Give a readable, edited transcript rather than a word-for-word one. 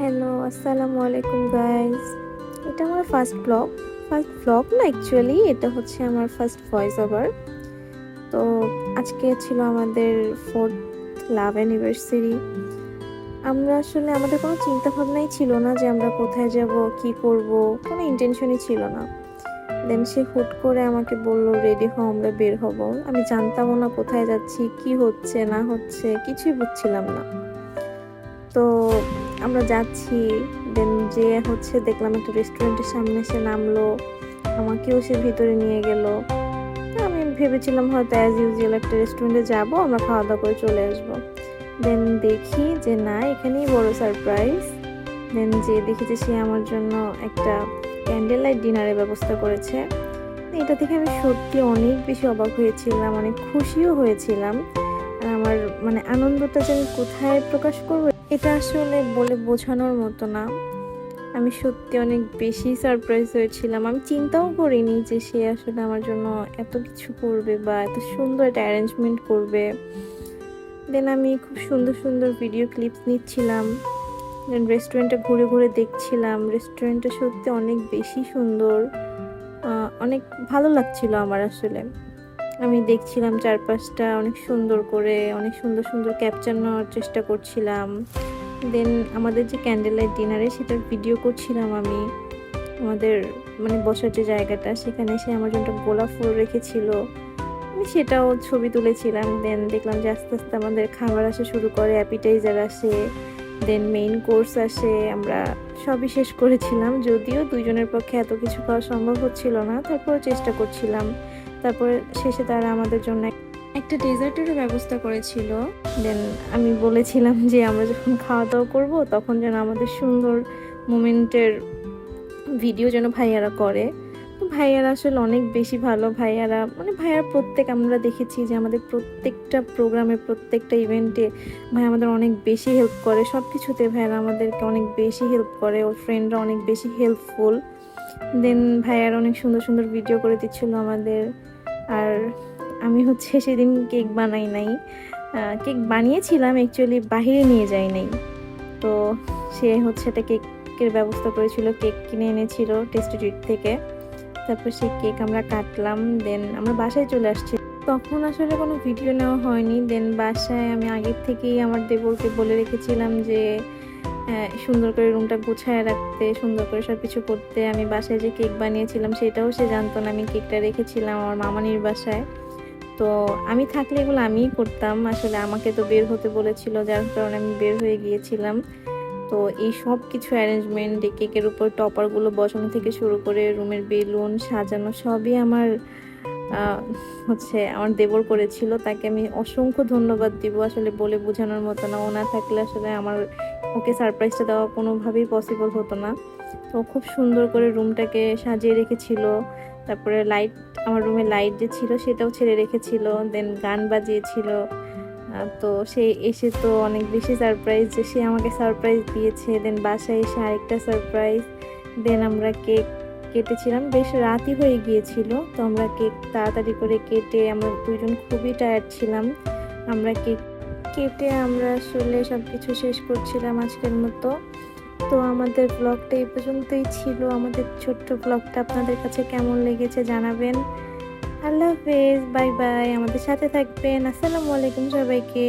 Hello, আসসালামু আলাইকুম guys. এটা আমার ফার্স্ট ব্লগ না, অ্যাকচুয়ালি এটা হচ্ছে আমার ফার্স্ট ভয়েস ওভার। তো আজকে ছিল আমাদের 4th লাভ অ্যানিভার্সারি। আমরা আসলে আমাদের কোনো চিন্তা ভাবনাই ছিল না যে আমরা কোথায় যাব, কি করব, কোনো ইন্টেনশনই ছিল না। দেন সে হুট করে আমাকে বলল রেডি হও, আমরা বের হব। আমি জানতামও না কোথায় যাচ্ছি, কি হচ্ছে না হচ্ছে কিছুই বুঝছিলাম না। তো আমরা যাচ্ছি, দেন যে হচ্ছে দেখলাম একটা রেস্টুরেন্টের সামনে এসে নামলো, আমাকেও সে ভিতরে নিয়ে গেল। আমি ভেবেছিলাম হয়তো অ্যাজ ইউজুয়াল একটা রেস্টুরেন্টে যাব, আমরা খাওয়া দাওয়া করে চলে আসবো। দেন দেখি যে না, এখানেই বড় সারপ্রাইজ। দেন যে দেখি যে সে আমার জন্য একটা ক্যান্ডেল লাইট ডিনারের ব্যবস্থা করেছে। এটা থেকে আমি সত্যি অনেক বেশি অবাক হয়েছিলাম, অনেক খুশিও হয়েছিলাম। আর আমার মানে আনন্দটা যে আমি কোথায় প্রকাশ করবো এটা আসলে বলে বোঝানোর মতো না। আমি সত্যি অনেক বেশি সারপ্রাইজ হয়েছিলাম। আমি চিন্তাও করিনি যে সে আসলে আমার জন্য এত কিছু করবে বা এত সুন্দর একটা অ্যারেঞ্জমেন্ট করবে। দেন আমি খুব সুন্দর সুন্দর ভিডিও ক্লিপস নিচ্ছিলাম, দেন রেস্টুরেন্টে ঘুরে ঘুরে দেখছিলাম। রেস্টুরেন্টটা সত্যি অনেক বেশি সুন্দর, অনেক ভালো লাগছিল আমার আসলে। আমি দেখছিলাম চারপাশটা অনেক সুন্দর করে, অনেক সুন্দর সুন্দর ক্যাপচার নেওয়ার চেষ্টা করছিলাম। দেন আমাদের যে ক্যান্ডেল লাইট ডিনারে সেটার ভিডিও করছিলাম আমি। আমাদের মানে বসার যে জায়গাটা, সেখানে সে আমার জন্য গোলাপ ফুল রেখেছিল, আমি সেটাও ছবি তুলেছিলাম। দেন দেখলাম যে আস্তে আস্তে আমাদের খাবার আসা শুরু করে, অ্যাপিটাইজার আসে, দেন মেইন কোর্স আসে। আমরা সবই শেষ করেছিলাম, যদিও দুইজনের পক্ষে এত কিছু খাওয়া সম্ভব হচ্ছিল না, তারপরে চেষ্টা করছিলাম। তারপরে শেষে তারা আমাদের জন্য একটা ডেজার্টেরও ব্যবস্থা করেছিল। দেন আমি বলেছিলাম যে আমরা যখন খাওয়া দাওয়া করবো তখন যেন আমাদের সুন্দর মোমেন্টের ভিডিও যেন ভাইয়ারা করে। তো ভাইয়ারা আসলে অনেক বেশি ভালো। ভাইয়ারা মানে ভাইয়ারা আমরা দেখেছি যে আমাদের প্রত্যেকটা প্রোগ্রামে, প্রত্যেকটা ইভেন্টে ভাই আমাদের অনেক বেশি হেল্প করে। সব কিছুতে ভাইয়ারা আমাদেরকে অনেক বেশি হেল্প করে, ওর ফ্রেন্ডরা অনেক বেশি হেল্পফুল। দেন ভাইয়ারা অনেক সুন্দর সুন্দর ভিডিও করে দিচ্ছিল আমাদের। আর আমি হচ্ছে সেদিন কেক বানাই নাই, কেক বানিয়েছিলাম অ্যাকচুয়ালি, বাহিরে নিয়ে যাই নাই। তো সে হচ্ছে একটা কেকের ব্যবস্থা করেছিল, কেক কিনে এনেছিল টেস্টি ট্রিট থেকে। তারপর সেই কেক আমরা কাটলাম, দেন আমরা বাসায় চলে আসছি। তখন আসলে কোনো ভিডিও নেওয়া হয়নি। দেন বাসায় আমি আগের থেকেই আমার দেবরকে বলে রেখেছিলাম যে সুন্দর করে রুমটা গুছায় রাখতে, সুন্দর করে সব কিছু করতে। আমি বাসায় যে কেক বানিয়েছিলাম সেটাও সে জানতো না, আমি কেকটা রেখেছিলাম আমার মামানির বাসায়। তো আমি থাকলে এগুলো আমিই করতাম। আসলে আমাকে তো বের হতে বলেছিল, যার কারণে আমি বের হয়ে গিয়েছিলাম। তো এই সব কিছু অ্যারেঞ্জমেন্ট, কেকের উপর টপারগুলো বসানো থেকে শুরু করে রুমের বেলুন সাজানো সবই আমার হচ্ছে আমার দেবর করেছিল। তাকে আমি অসংখ্য ধন্যবাদ দিব, আসলে বলে বোঝানোর মতো না। ও না থাকলে আসলে আমার ওকে সারপ্রাইজটা দেওয়া কোনোভাবেই পসিবল হতো না। তো খুব সুন্দর করে রুমটাকে সাজিয়ে রেখেছিল। তারপরে লাইট, আমার রুমে লাইট যে ছিল সেটাও ছেড়ে রেখেছিল। দেন গান বাজিয়েছিল। তো সে এসে তো অনেক বেশি সারপ্রাইজ যে সে আমাকে সারপ্রাইজ দিয়েছে। দেন বাসায় এসে আরেকটা সারপ্রাইজ। দেন আমরা কেক কেটেছিলাম, বেশ রাতই হয়ে গিয়েছিল। তো আমরা কেক তাড়াতাড়ি করে কেটে, আমরা দুজন খুবই টায়ার্ড ছিলাম, আমরা কেক কেটে আমরা আসলে সব কিছু শেষ করছিলাম আজকের মতো। তো আমাদের ব্লগটা এই পর্যন্তই ছিল। আমাদের ছোট্ট ব্লগটা আপনাদের কাছে কেমন লেগেছে জানাবেন। আল্লাহ হাফেজ, বাই বাই, আমাদের সাথে থাকবেন। আসসালামু আলাইকুম সবাইকে।